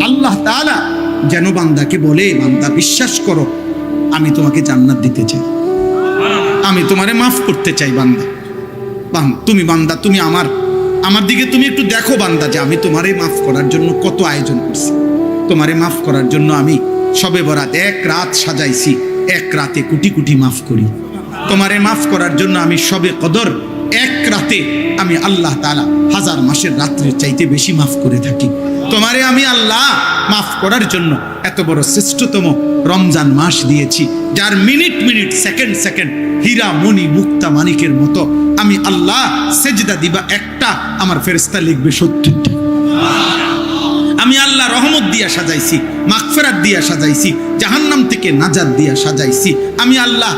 আল্লাহ তাআলা যেন বান্দাকে বলে, বান্দা বিশ্বাস করো আমি তোমাকে জান্নাত দিতে চাই, আমি তোমারে মাফ করতে চাই। বান্দা তুমি বান্দা তুমি আমার দিকে তুমি একটু দেখো বান্দা, যে আমি তোমারে মাফ করার জন্য কত আয়োজন করছি। তোমারে মাফ করার জন্য আমি শবে বরাত এক রাত সাজাইছি, এক রাতে কোটি কোটি মাফ করি। তোমারে মাফ করার জন্য আমি শবে কদর এক রাতে আমি আল্লাহ তাআলা হাজার মাসের রাত্রির চাইতে বেশি মাফ করে থাকি। তোমারে আমি আল্লাহ মাফ করার জন্য এত বড় শ্রেষ্ঠতম রমজান মাস দিয়েছি, যার মিনিট মিনিট সেকেন্ড সেকেন্ড হীরা মণি মুক্তা মানিকের মতো আমি আল্লাহ সেজদা দিবা একটা, আমার ফেরেশতা লিখবে 70টা। আমি আল্লাহ রহমত দিয়া সাজাইছি, মাগফিরাত দিয়া সাজাইছি, জাহান্নাম থেকে নাজাত দিয়া সাজাইছি। আমি আল্লাহ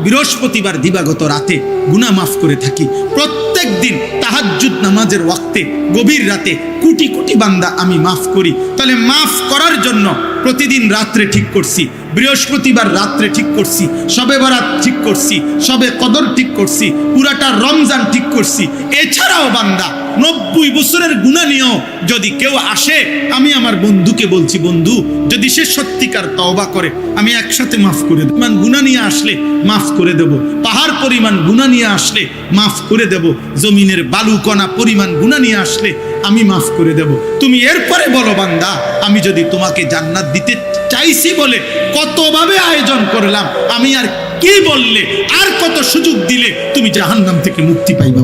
বৃহস্পতিবার দিবাগত রাতে গুনাহ মাফ করে থাকি। প্রত্যেক দিন তাহাজ্জুদ নামাজের ওয়াক্তে গভীর রাতে কোটি কোটি বান্দা আমি মাফ করি। তাহলে মাফ করার জন্য প্রতিদিন রাত্রে ঠিক করছি, বৃহস্পতিবার রাত্রে ঠিক করছি, শবে বরাত ঠিক করছি, শবে কদর ঠিক করছি, পুরাটা রমজান ঠিক করছি। এছাড়াও বান্দা 90 বছরের গুনাহ নিয়েও যদি কেউ আসে, আমি আমার বন্ধুকে বলছি, বন্ধু যদি সে সত্যিকার তওবা করে আমি একসাথে মাফ করে দেব। মান গুনাহ নিয়ে আসলে মাফ করে দেব, পাহাড় পরিমাণ গুনাহ নিয়ে আসলে মাফ করে দেব, জমিনের বালুকণা পরিমাণ গুনাহ নিয়ে আসলে আমি মাফ করে দেব। তুমি এরপরে বলো বান্দা, আমি যদি তোমাকে জান্নাত দিতে চাইছি বলে কতভাবে আয়োজন করলাম, আমি আর কি বললে, আর কত সুযোগ দিলে তুমি জাহান্নাম থেকে মুক্তি পাইবা।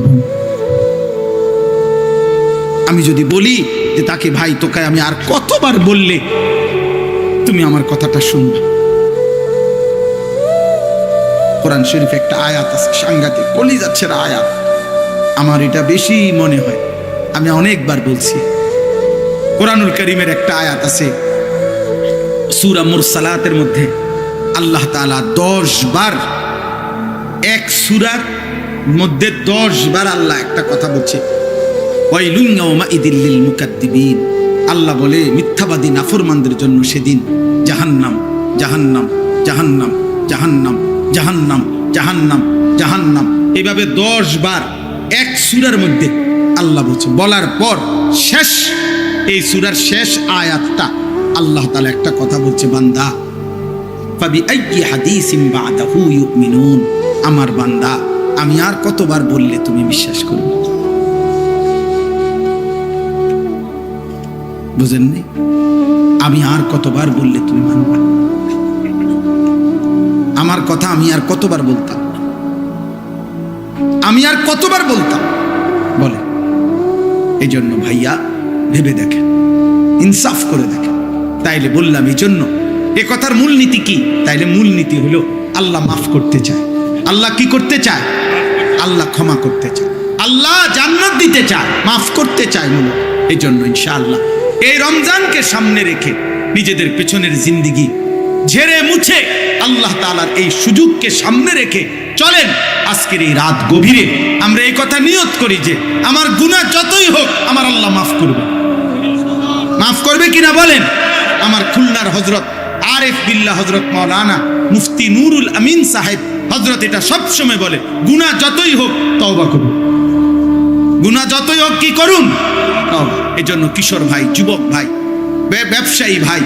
আমি যদি বলি যে তাকে ভাই তোকে আমি আর কতবার বললে তুমি আমার কথাটা শুনবে। কোরআন শরীফে একটা আয়াত আছে, সাংঘাতিক কলিজার আয়াত, আমার এটা বেশি মনে হয়, আমি অনেকবার বলছি। কোরআনুল কারীমের একটা আয়াত আছে সূরা মুরসালাতের মধ্যে, আল্লাহ তাআলা 10 বার, এক সূরার মধ্যে 10 বার আল্লাহ একটা কথা বলছে, ওয়াইলুন ইয়াউমাইযিল লিল মুকাদ্দিবিন। আল্লাহ বলে মিথ্যাবাদী নাফরমানদের জন্য সেদিন জাহান্নাম জাহান্নাম জাহান্নাম জাহান্নাম জাহান্নাম জাহান্নাম জাহান্নাম, এইভাবে 10 বার এক সূরার মধ্যে আল্লাহ বলছে। বলার পর শেষ, এই সূরার শেষ আয়াতটা আল্লাহ তাআলা একটা কথা বলছে, বান্দা ফাবিআইয়ি হাদিসিন বাদাহু ইউমিনুন। আমার বান্দা আমি আর কতবার বললে তুমি বিশ্বাস করবে? বুঝেননি? আমি আর কতবার বললে তুমি মানবা? আমার কথা আমি আর কতবার বলতাম, আমি আর কতবার বলতাম বলে। এই জন্য ভাইয়া ভেবে দেখেন, ইনসাফ করে দেখেন। তাইলে বললাম এই জন্য এ কথার মূলনীতি কি? তাইলে মূলনীতি হলো আল্লাহ মাফ করতে চায়। আল্লাহ কি করতে চায়? আল্লাহ ক্ষমা করতে চায়, আল্লাহ জান্নাত দিতে চায়, মাফ করতে চায় মূলত। এই জন্য ইনশাআল্লাহ এই রমজানকে সামনে রেখে নিজেদের পেছনের জিন্দিগি ঝেড়ে মুছে আল্লাহ তাআলার এই সুযোগকে সামনে রেখে চলেন। আজকের এই রাত গভীরে আমরা এই কথা নিয়ত করি যে আমার গুনাহ যতই হোক আমার আল্লাহ মাফ করবে। মাফ করবে কিনা বলেন? আমার খুলনার হযরত আরিফ বিল্লাহ হযরত মাওলানা মুফতি নুরুল আমিন সাহেব হযরত এটা সবসময় বলে, গুনাহ যতই হোক তওবা করুন, গুনাহ যতই হোক কি করুন? তওবা। এজন্য কিশোর ভাই, যুবক ভাই, ব্যবসায়ী ভাই,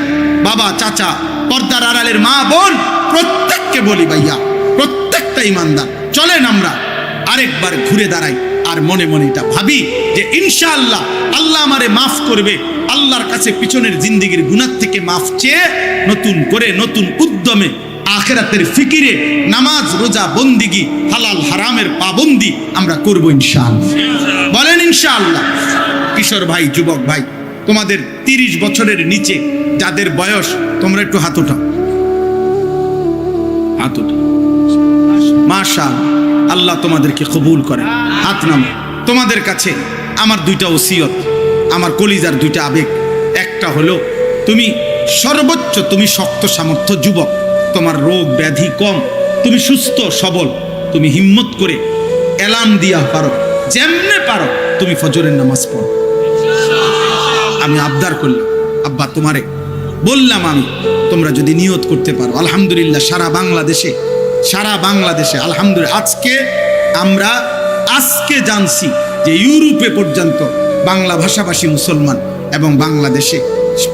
বাবা চাচা, পর্দার আড়ালের মা বোন, প্রত্যেককে বলি ভাইয়া, প্রত্যেকটা ইমানদার চলেন আমরা আরেকবার ঘুরে দাঁড়াই আর মনে মনে এটা ভাবি যে ইনশাআল্লাহ আল্লাহ আমারে মাফ করবে। আল্লাহর কাছে পিছনের জিন্দেগির গুনাহ থেকে মাফ চেয়ে নতুন করে নতুন উদ্যমে আখিরাতের ফিকিরে নামাজ রোজা বন্দিগি হালাল হারামের পাবন্দি আমরা করব ইনশাআল্লাহ। বলেন ইনশাআল্লাহ। কিশোর ভাই, যুবক ভাই, তোমাদের 30 বছরের নিচে যাদের বয়স, তোমরা একটু হাত উঠাও, হাত উঠাও। মাশাআল্লাহ, আল্লাহ তোমাদেরকে কবুল করেন। হাত নাম। তোমাদের কাছে আমার 2টা ওসিয়ত, আমার কলিজার 2টা আবেগ। একটা হলো তুমি সর্বোচ্চ, তুমি শক্ত সামর্থ্য যুবক, তোমার রোগ ব্যাধি কম, তুমি সুস্থ সবল, তুমি হিম্মত করে অ্যালার্ম দিয়া পারো, যেমনে পারো তুমি ফজরের নামাজ পড়ো। আমি আবদার করলাম, আব্বা তোমারে বললাম, আমি তোমরা যদি নিয়ত করতে পারো, আলহামদুলিল্লাহ সারা বাংলাদেশে আলহামদুলিল্লাহ আজকে জানছি যে ইউরোপে পর্যন্ত বাংলা ভাষাভাষী মুসলমান এবং বাংলাদেশে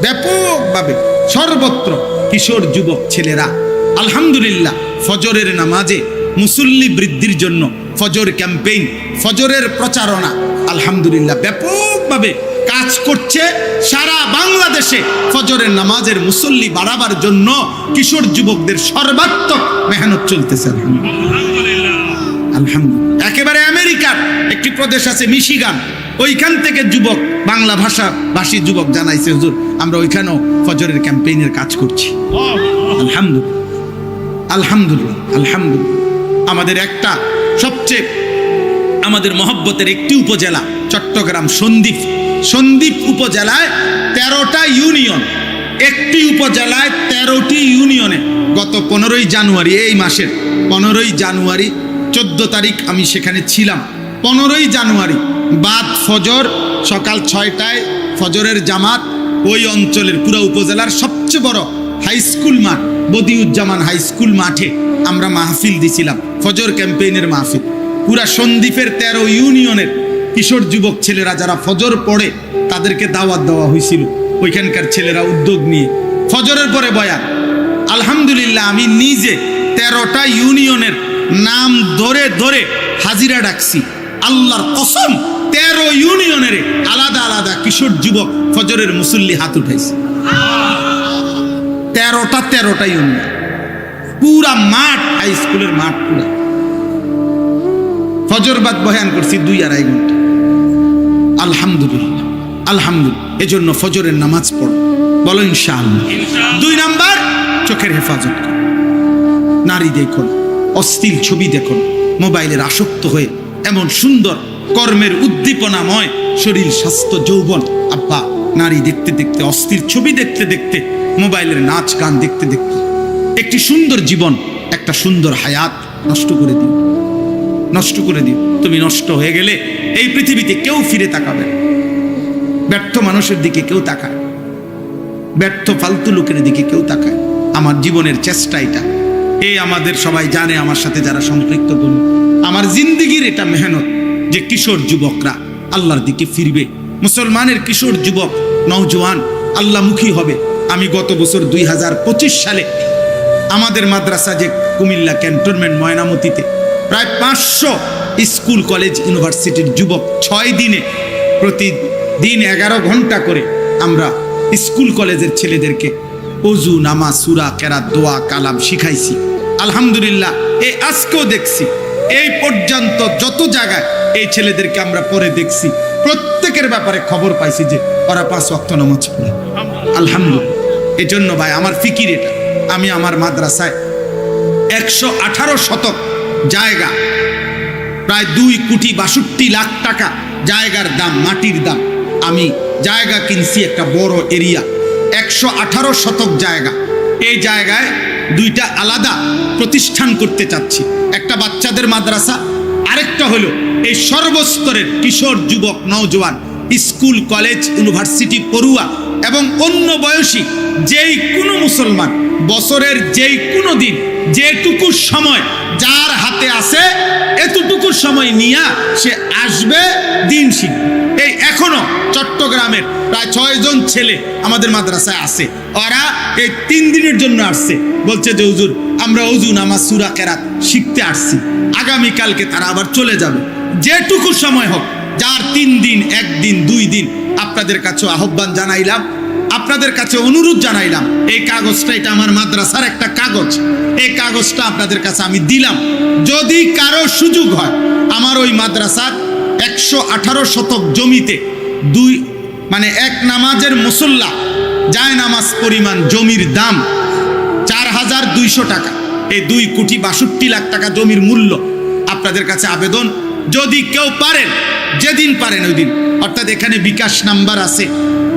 ব্যাপকভাবে সর্বত্র কিশোর যুবক ছেলেরা আলহামদুলিল্লাহ ফজরের নামাজে মুসল্লি বৃদ্ধির জন্য ফজর ক্যাম্পেইন, ফজরের প্রচারণা আলহামদুলিল্লাহ ব্যাপকভাবে কাজ করছে। সারা বাংলাদেশে ফজরের নামাজের মুসল্লি বাড়াবার জন্য কিশোর যুবকদের সর্বাত্মক মেহনত চলতেছে আলহামদুলিল্লাহ। একেবারে আমেরিকার একটি প্রদেশ আছে মিশিগান, ওইখান থেকে যুবক, বাংলা ভাষী যুবক জানাইছে, হুজুর আমরা ওইখানেও ফজরের ক্যাম্পেইনের কাজ করছি। আলহামদুলিল্লাহ আলহামদুলিল্লাহ আলহামদুলিল্লাহ। আমাদের একটা সবচেয়ে আমাদের মহব্বতের একটি উপজেলা চট্টগ্রাম সন্দ্বীপ উপজেলায় 13টা ইউনিয়ন, একটি উপজেলায় 13টি ইউনিয়নে গত 15ই জানুয়ারি, এই মাসের 15ই জানুয়ারি 14 তারিখ আমি সেখানে ছিলাম। 15ই জানুয়ারি বাদ ফজর সকাল 6টায় ফজরের জামাত ওই অঞ্চলের পুরো উপজেলার সবচেয়ে বড় হাই স্কুল মাঠ বদিউজ্জামান হাই স্কুল মাঠে আমরা মাহফিল দিছিলাম, ফজর ক্যাম্পেইনের মাহফিল। পুরা সন্দ্বীপের 13 ইউনিয়নের কিশোর যুবক ছেলেরা যারা ফজর পড়ে তাদেরকে দাওয়াত দেওয়া হয়েছিল। ওইখানকার ছেলেরা উদ্যোগ নিয়ে ফজরের পরে বয়ান। আলহামদুলিল্লাহ আমি নিজে 13টা ইউনিয়নের নাম ধরে ধরে হাজিরা ডাকছি। আল্লাহর কসম 13 ইউনিয়নের আলাদা আলাদা কিশোর যুবক ফজরের মুসল্লি হাত উঠাইছে। 13টা ইউনিয়ন, পুরা মাঠ, হাই স্কুলের মাঠ পুরা। ফজর বাদ বয়ান করছি 2-2.5 ঘন্টা। আলহামদুলিল্লাহ আলহামদুলিল্লাহ। এজন্য ফজরের নামাজ পড়ো, বলো ইনশাআল্লাহ। 2 নাম্বার, চোখের হেফাজত করো। নারী দেখো না, অশ্লীল ছবি দেখো না, মোবাইলের আসক্ত হয়ে এমন সুন্দর কর্মের উদ্দীপনাময় শরীর, স্বাস্থ্য, যৌবন, আব্বা নারী দেখতে দেখতে, অশ্লীল ছবি দেখতে দেখতে, মোবাইলের নাচ গান দেখতে দেখতে একটি সুন্দর জীবন, একটা সুন্দর হায়াত নষ্ট করে দিও, নষ্ট করে দিও। তুমি নষ্ট হয়ে গেলে এই পৃথিবীতে কেউ ফিরে তাকাবে না। ব্যর্থ মানুষের দিকে কেউ তাকায়, ব্যর্থ ফালতু লোকের দিকে কেউ তাকায়। আমার জীবনের চেষ্টা এটা, এই আমাদের সবাই জানে, আমার সাথে যারা সম্পৃক্ত করুন, আমার জিন্দিগির এটা মেহনত যে কিশোর যুবকরা আল্লাহর দিকে ফিরবে। মুসলমানের কিশোর যুবক নওজোয়ান আল্লাহমুখী হবে। আমি গত বছর 2025 সালে আমাদের মাদ্রাসা যে কুমিল্লা ক্যান্টনমেন্ট ময়নামতিতে প্রায় 500 স্কুল কলেজ ইউনিভার্সিটির যুবক 6 দিনে প্রতিদিন 11 ঘন্টা করে আমরা স্কুল কলেজের ছেলেদেরকে ওযু, নামাজ, সূরা, কেরাত, দোয়া, কালাম শিখাইছি। আলহামদুলিল্লাহ এই আজকেও দেখছি, এই পর্যন্ত যত জায়গায় এই ছেলেদেরকে আমরা পরে দেখছি, প্রত্যেকের ব্যাপারে খবর পাইছি যে ওরা 5 ওয়াক্ত নামাজ পড়ে। আলহামদুলিল্লাহ। এই জন্য ভাই আমার ফিকির এটা, আমি আমার মাদ্রাসায় 118 শতক জায়গা, প্রায় 2,62,00,000 টাকা জায়গার দাম, মাটির দাম। আমি জায়গা কিনছি একটা বড় এরিয়া, 118 শতক জায়গা। এই জায়গায় 2টা আলাদা প্রতিষ্ঠান করতে চাচ্ছি, একটা বাচ্চাদের মাদ্রাসা, আরেকটা হলো এই সর্বস্তরের কিশোর যুবক নওজোয়ান স্কুল কলেজ ইউনিভার্সিটি পড়ুয়া এবং অন্য বয়সী যেই কোনো মুসলমান বছরের যেই কোনো দিন যেটুকু সময় যার হাতে আছে এতটুকু সময় নিয়ে সে আসবে, দিন শিখবে। এই এখনো চট্টগ্রামের প্রায় 6 জন ছেলে আমাদের মাদ্রাসায় আছে, ওরা এই 3 দিনের জন্য আসছে। বলছে যে হুজুর আমরা ওযু, নামাজ, সূরা, কেরাত শিখতে আসছি, আগামীকালকে তারা আবার চলে যাবে। যেটুকু সময় হোক, যার 3 দিন, 1 দিন, 2 দিন, আপনাদের কাছে আহ্বান জানাইলাম, আপনাদের কাছে অনুরোধ জানাইলাম। এই কাগজটা, এটা আমার মাদ্রাসার একটা কাগজ, এই কাগজটা আপনাদের কাছে আমি দিলাম। যদি কারো সুযোগ হয়, আমার ওই মাদ্রাসার 118 শতক জমিতে এক নামাজের মুসল্লা যায় নামাজ পরিমাণ জমির দাম 4,200 টাকা। এই 2,62,00,000 টাকা জমির মূল্য। আপনাদের কাছে আবেদন, যদি কেউ পারেন, যেদিন পারেন ওই দিন, অর্থাৎ এখানে বিকাশ নাম্বার আছে,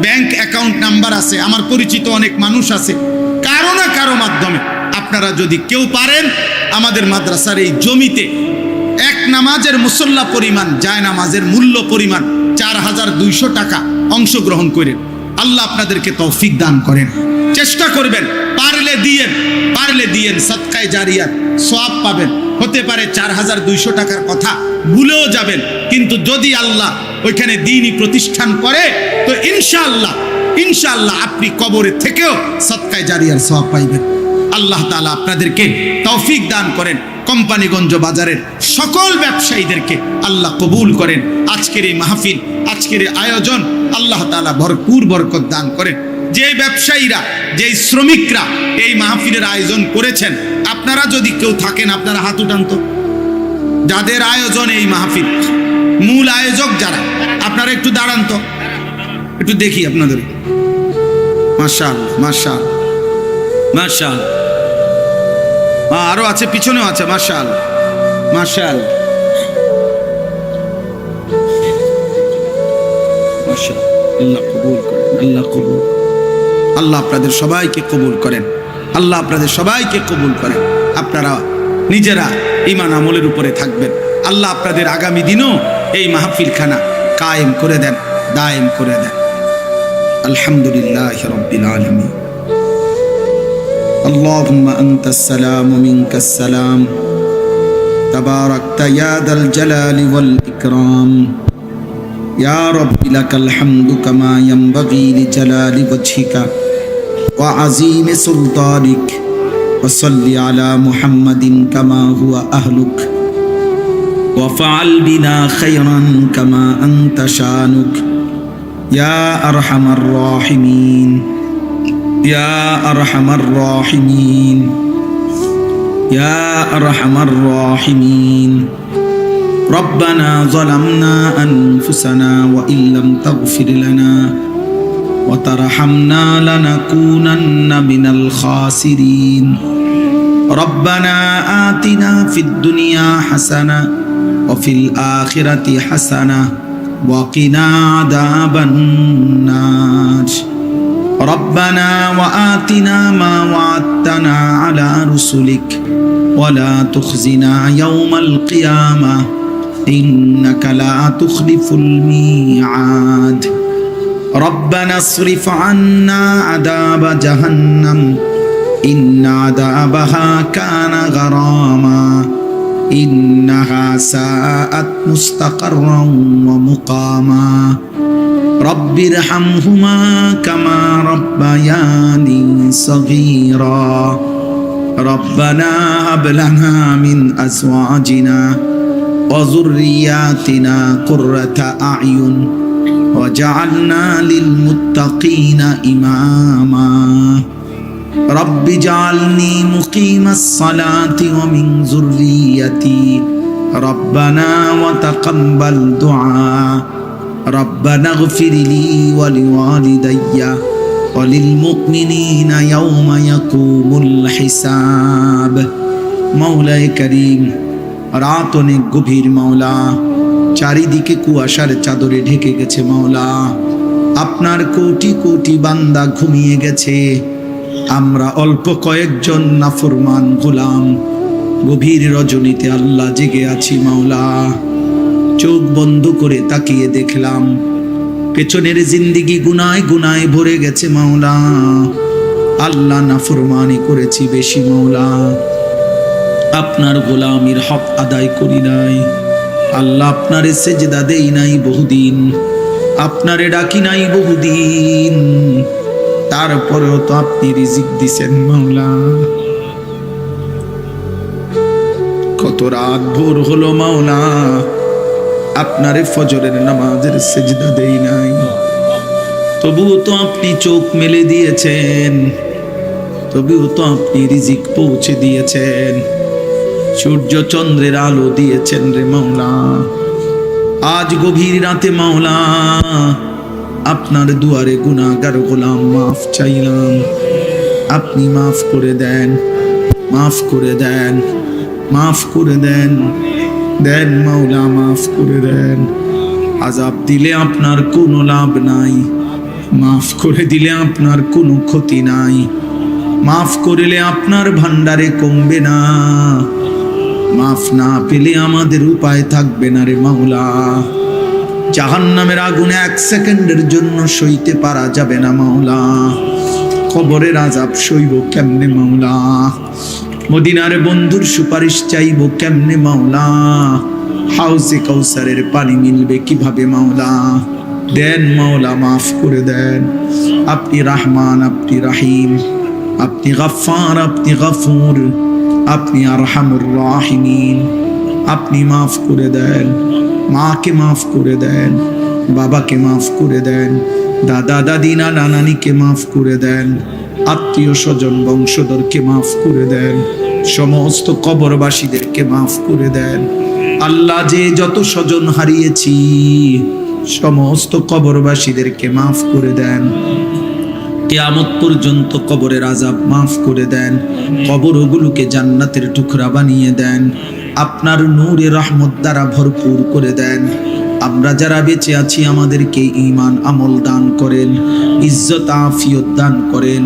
ব্যাংক অ্যাকাউন্ট নাম্বার আছে, আমার পরিচিত অনেক মানুষ আছে, কারো না কারো মাধ্যমে আপনারা যদি কেউ পারেন আমাদের মাদ্রাসার এই জমিতে এক নামাজের মুসল্লা পরিমাণ যায় নামাজের মূল্য পরিমাণ 4,200 টাকা অংশগ্রহণ করেন। আল্লাহ আপনাদেরকে তৌফিক দান করেন। চেষ্টা করবেন, পারলে দিয়েন, সাদকায়ে জারিয়াত সওয়াব পাবেন। হতে পারে 4,200 টাকার কথা ভুলেও যাবেন, কিন্তু যদি আল্লাহ ওইখানে দ্বীনি প্রতিষ্ঠান করে তো ইনশাআল্লাহ আপনি কবরে থেকেও সদকায়ে জারিয়ার সওয়াব পাইবেন। আল্লাহ তাআলা আপনাদেরকে তৌফিক দান করেন। কোম্পানিগঞ্জ বাজারের সকল ব্যবসায়ীদেরকে আল্লাহ কবুল করেন। আজকের এই মাহফিল, আজকের এই আয়োজন আল্লাহ তাআলা ভরপুর বরকত দান করেন। যে ব্যবসায়ীরা, যে শ্রমিকরা এই মাহফিলের আয়োজন করেছেন, আপনারা যদি কেউ থাকেন আপনারা হাত উঠান তো। যাদের আয়োজন এই মাহফিল, মূল আয়োজক যারা, আপনারা একটু দাঁড়ান তো, একটু দেখি আপনাদের। মাশাআল্লাহ, মাশাআল্লাহ, মাশাআল্লাহ। আরো আছে, পিছনেও আছে। মাশাআল্লাহ, মাশাআল্লাহ, মাশাআল্লাহ। আল্লাহ কবুল করেন, আল্লাহ কবুল। আল্লাহ আপনাদের সবাইকে কবুল করেন, আল্লাহ আপনাদের সবাইকে কবুল করেন। আপনারা নিজেরা ঈমান আমলের উপরে থাকবেন। আল্লাহ আপনাদের আগামী দিনও এই মাহফিলখানা কায়েম করে দেন, দায়েম করে দেন। আলহামদুলিল্লাহি রাব্বিল আলামিন। আল্লাহুম্মা আনতাস সালাম ওয়া মিনকাস সালাম, তাবারাকতা ইয়া দাল জালালি ওয়াল ইকরাম। ইয়া রাব্বি লাকাল হামদু কামা ইয়ানবাগি লিজালালি ওয়াজহিকা ওয়া আযীমি সুলতানিক। ওয়া সাল্লি আলা মুহাম্মাদিন কামা হুয়া আহলুক ওয়া ফাআল বিনা খায়রান কামা আনতা শানুক। ইয়া আরহামার রাহিমিন, ইয়া আরহামার রাহিমিন, ইয়া আরহামার রাহিমিন। ربنا ظلمنا أنفسنا وإن لم تغفر لنا وترحمنا لنكونن من الخاسرين. ربنا آتنا في الدنيا حسنة وفي الآخرة حسنة وقنا عذاب النار. ربنا وآتنا ما وعدتنا على رسلك ولا تخزنا يوم القيامة إنك لا تخلف الميعاد. ربنا اصرف عنا عذاب جهنم إن عذابها كان غراما إنها ساءت مستقرا ومقاما. رب ارحمهما كما ربياني صغيرا. ربنا هب لنا من أزواجنا وذرياتنا قرة أعين وجعلنا للمتقين إماما. رب اجعلني مقيم الصلاة ومن ذريتي ربنا وتقبل دعاء. ربنا اغفر لي ولوالدي وللمؤمنين يوم يقوم الحساب. مولاي كريم, রাত অনেক গভীর মাওলা, চারিদিকে কুয়াশার চাদরে ঢেকে গেছে মাওলা। আপনার কোটি কোটি বান্দা ঘুমিয়ে গেছে, আমরা অল্প কয়েকজন নাফরমান গোলাম গভীর রজনীতে আল্লাহ জেগে আছি মাওলা। চোখ বন্ধ করে তাকিয়ে দেখলাম পেছনের জিন্দিগি গুনায় গুনায় ভরে গেছে মাওলা। আল্লাহ নাফরমানি করেছি বেশি মাওলা, আপনার গোলামির হক আদায় করি নাই আল্লাহ। আপনারে সেজদা দেই নাই বহুদিন, আপনারে ডাকি নাই বহুদিন, তারপরেও তো আপনি রিজিক দিছেন মাওলা। কত রাত ভোর হলো মাওলা, আপনারে ফজরের নামাজের সেজদা দেই নাই, তবুও তো আপনি চোখ মেলে দিয়েছেন, তবুও তো আপনি রিজিক পৌঁছে দিয়েছেন, সূর্য চন্দ্রের আলো দিয়েছেন রে মাওলা। আজ গভীর রাতে মাওলা আপনার দুয়ারে গুনাহগার গোলাম মাফ চাইলাম, আপনি মাফ করে দেন, মাফ করে দেন, মাফ করে দেন, দেন মাওলা মাফ করে দেন। আযাব দিলে আপনার কোনো লাভ নাই, মাফ করে দিলে আপনার কোনো ক্ষতি নাই, মাফ করলে আপনার ভান্ডারে কমবে না, মাফ না পেলে আমাদের উপায় থাকবে না রে মাওলা। জাহান্নামের আগুনে 1 সেকেন্ডের জন্য সইতে পারা যাবে না মাওলা, কবরের আযাব সইব কেমনে মাওলা, মদিনার বন্ধুর সুপারিশ চাইব কেমনে মাওলা, হাউজে কাউসারের পানি মিলবে কিভাবে মাওলা। দেন মাওলা, মাফ করে দেন। আপনি রহমান, আপনি রহিম, আপনি গফফার, আপনি গফুর, আপনি আরহামুর রাহিমিন। আপনি মাফ করে দেন, মাকে মাফ করে দেন, বাবাকে মাফ করে দেন, দাদা দাদি নানা নানিকে মাফ করে দেন, আত্মীয় স্বজন বংশধরকে মাফ করে দেন, সমস্ত কবরবাসীদেরকে মাফ করে দেন। আল্লাহ, যে যত স্বজন হারিয়েছি সমস্ত কবরবাসীদেরকে মাফ করে দেন। কিয়ামত পর্যন্ত কবরের আযাব মাফ করে দেন, কবরগুলোকে জান্নাতের টুকরা বানিয়ে দেন, আপনার নূরে রহমত দ্বারা ভরপুর করে দেন। আমরা যারা বেঁচে আছি আমাদেরকে ঈমান আমল দান করেন, ইজ্জত আফিয়ত দান করেন,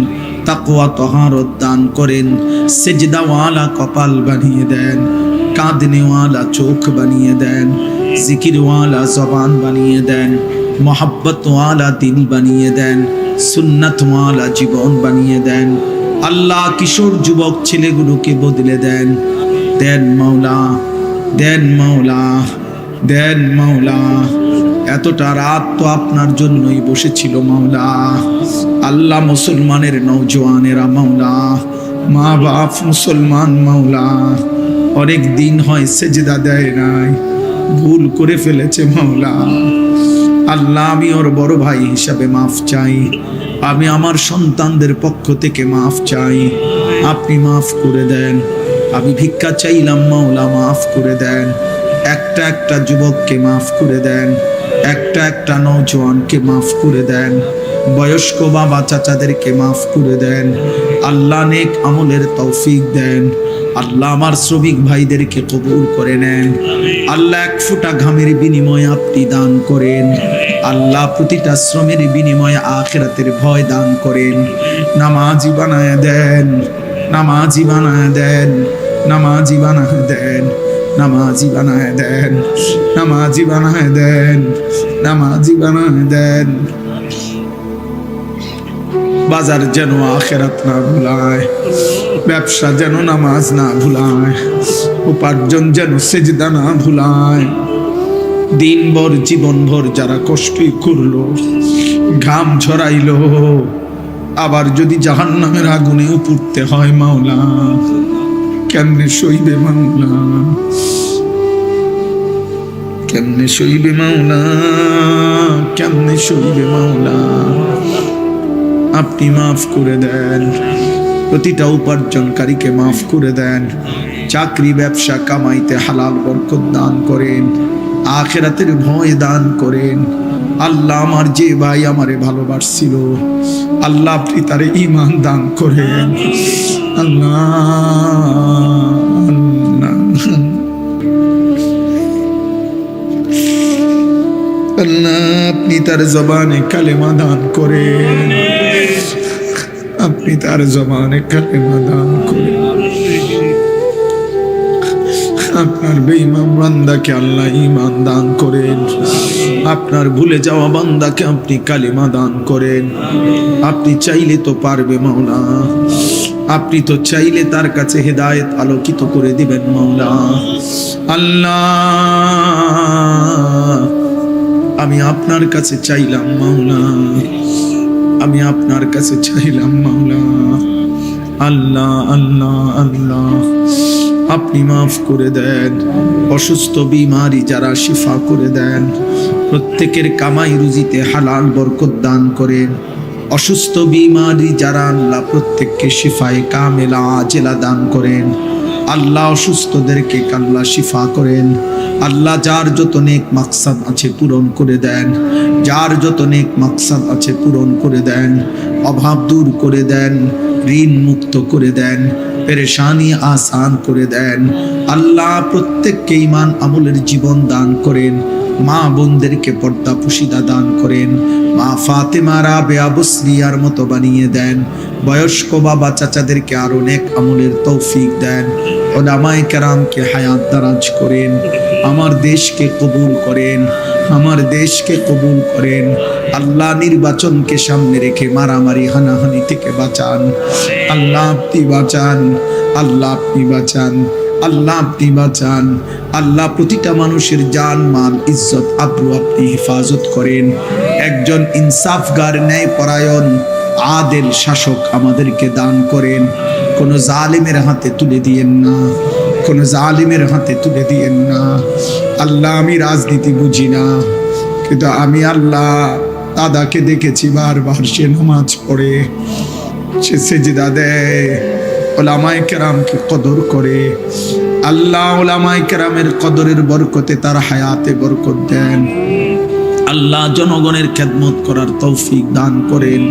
তাকওয়া তহারত দান করেন, সেজদাওয়ালা কপাল বানিয়ে দেন, কাঁদনেওয়ালা চোখ বানিয়ে দেন, জিকিরওয়ালা জবান বানিয়ে দেন, মোহাব্বতওয়ালা দিল বানিয়ে দেন, সুন্নাতওয়ালা জীবন বানিয়ে দেন। আল্লাহ, কিশোর যুবক ছেলেগুলোকে বদলে দেন। দেন মাওলা, দেন মাওলা, দেন মাওলা। এতটা রাত তো আপনার জন্যই বসেছিল মাওলা। আল্লাহ, মুসলমানের নওজওয়ানেরা মাওলা, মা বাপ মুসলমান মাওলা, অনেক দিন হয় সেজদা দেয় নাই, ভুল করে ফেলেছে মাওলা। আল্লাহ, আমি ওর বড় ভাই হিসাবে মাফ চাই, আমি আমার সন্তানদের পক্ষ থেকে মাফ চাই, আপনি মাফ করে দেন। আমি ভিক্ষা চাইলাম মাওলা, মাফ করে দেন। একটা একটা যুবককে মাফ করে দেন, একটা একটা নওজওয়ানকে মাফ করে দেন, বয়স্ক বাবা চাচাদেরকে মাফ করে দেন। আল্লাহ, নেক আমলের তৌফিক দেন। আল্লাহ, আমার শ্রমিক ভাইদেরকে কবুল করে নেন। আল্লাহ, এক ফোঁটা ঘামের বিনিময়ে আপনি দান করেন। আল্লাহ, প্রতিটা শ্রমের বিনিময়ে আখিরাতের ভয় দান করেন। নামাজি বানায় দেন, নামাজি বানায় দেন, নামাজি বানায় দেন, নামাজি বানায় দেন, নামাজি বানায় দেন, নামাজি বানায় দেন। বাজার যেন আখিরাত না ভুলায়, ব্যবসা যেন নামাজ না ভুলায়, উপার্জন যেন সেজদা না ভুলায়। দিনভর জীবনভর যারা কষ্টই করলো, ঘাম ঝরাইলো, আবার যদি জাহান্নামের আগুনে পুড়তে হয় মাওলা, কেমনে সইবে মাওলা, কেমনে সইবে মাওলা, কেমনে সইবে মাওলা। আপনি মাফ করে দেন, প্রতিটা উপার্জনকারীকে মাফ করে দেন। চাকরি ব্যবসা কামাইতে হালাল বরকত দান করেন, আখিরাতের ভয় দান করেন। আল্লাহ, আমার যে ভাই আমারে ভালোবাসছিল, আল্লাহ আপনি তারে ঈমান দান করেন। আল্লাহ, আল্লাহ আপনি তার জবানে কালেমা দান করেন, আপনি তার জবানে কালেমা দান করেন। আপনার বেঈমান বান্দাকে আল্লাহ ঈমান দান করেন, আপনার ভুলে যাওয়া বান্দাকে আপনি কালেমা দান করেন। আপনি চাইলে তো পারবে মাওলা, আপনি তো চাইলে তার কাছে হেদায়েত আলোকিত করে দিবেন মাওলা। আল্লাহ, আমি আপনার কাছে চাইলাম মাওলা, আমি আপনার কাছে চাইলাম মাওলা। আল্লাহ, আল্লাহ, আল্লাহ আপনি মাফ করে দেন। অসুস্থ বিমারি যারা শিফা করে দেন, প্রত্যেকের কামাই রুজিতে হালাল বরকত দান করেন। অসুস্থ বিমারি যারা আল্লাহ প্রত্যেককে শিফায়ে কামেলা আজেলা দান করেন। আল্লাহ অসুস্থদেরকে কাল্লা শিফা করেন। আল্লাহ, যার যত নেক মাকসাদ আছে পূরণ করে দেন, যার যত নেক মাকসাদ আছে পূরণ করে দেন, অভাব দূর করে দেন, ঋণ মুক্ত করে দেন, পেরেশানি আসান করে দেন। আল্লাহ, প্রত্যেককে ঈমান আমলের জীবন দান করেন। মা বোনদেরকে পর্দা পুশিদা দান করেন। মা ফাতেমা রাবেয়া বসরিয়ার মতো বানিয়ে দেন। বয়স্ক বাবা চাচাদেরকে আরো নেক আমলের তৌফিক দেন। উলামায়ে কেরামকে হায়াত দারাজ করেন। আমার দেশকে কবুল করেন, আমার দেশকে কবুল করেন। আল্লাহ, নির্বাচনকে সামনে রেখে মারামারি হানাহানি থেকে বাঁচান। আল্লাহ আপনি বাঁচান, আল্লাহ আপনি বাঁচান, আল্লাহ আপনি বাঁচান। আল্লাহ, প্রতিটা মানুষের জান মাল ইজ্জত আবরু আপনি হেফাজত করেন। একজন ইনসাফগার, ন্যায় পরায়ণ, আদেল শাসক আমাদেরকে দান করেন। কোন জালিমের হাতে তুলে দিয়েন না, কোন জালিমের হাতে তুলে দিয়েন না। আল্লাহ, আমি রাজনীতি বুঝি না, কিন্তু আমি আল্লাহ দাদাকে দেখেছি বারবার সে নামাজ পড়ে, সে সেজদা দেয়, ওলামায়ে কেরামকে কদর করে। আল্লাহ ওলামায়ে কেরামের কদরের বরকতে তার হায়াতে বরকত দেন। আল্লাহ জনগণের খেদমত করার তৌফিক দান করেন।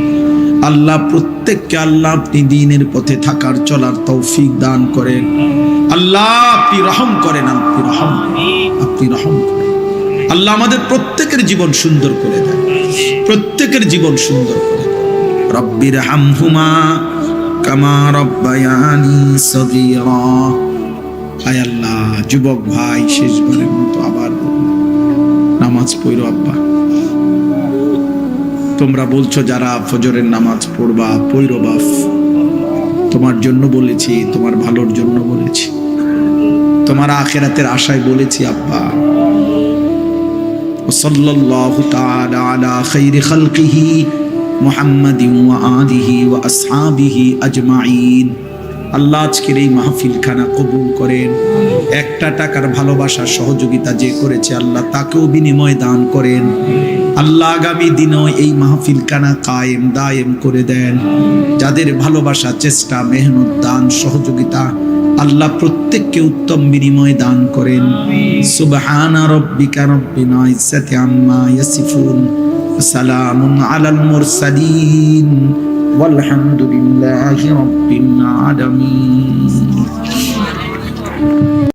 আল্লাহ প্রত্যেককে আল্লাহ আপনি দ্বীনের পথে থাকার চলার তৌফিক দান করেন। আল্লাহ আপনি রহম করেন, আপনি রহম করেন। আল্লাহ আমাদের প্রত্যেকের জীবন সুন্দর করে দেন, প্রত্যেকের জীবন সুন্দর করে দেন। রব্বির হামহুমা কামা রব্বায়ানি সগীরা। হায় আল্লাহ, যুবক ভাই শেষবারের মতো আবার নামাজ পড়ো আব্বা। তোমরা বলছো যারা ফজরের নামাজ পড়বা, পড়ো বাপ। তোমার জন্য বলেছি, তোমার ভালোর জন্য বলেছি, তোমার আখিরাতের আশায় বলেছি আব্বা। সাল্লাল্লাহু তাআলা আলা খাইরি খালকিহি মুহাম্মাদিন ওয়া আলিহি ওয়া আসহাবিহি আজমাইন। আল্লাহ আজকের এই মাহফিল খানা কবুল করেন। একটা টাকার ভালোবাসা সহযোগিতা যে করেছে আল্লাহ তাকেও বিনিময় দান করেন। আল্লাহ আগামী দিনও এই মাহফিল খানা কায়েম দায়েম করে দেন। যাদের ভালোবাসা, চেষ্টা, মেহনত, দান, সহযোগিতা আল্লাহ প্রত্যেককে উত্তম বিনিময় দান করেন। সুবহানা রাব্বিকা রাব্বিল ইজ্জাতি আম্মা ইয়াসিফুন, সালামুন আলাল মুরসালিন, walhamdulillahi rabbil alamin।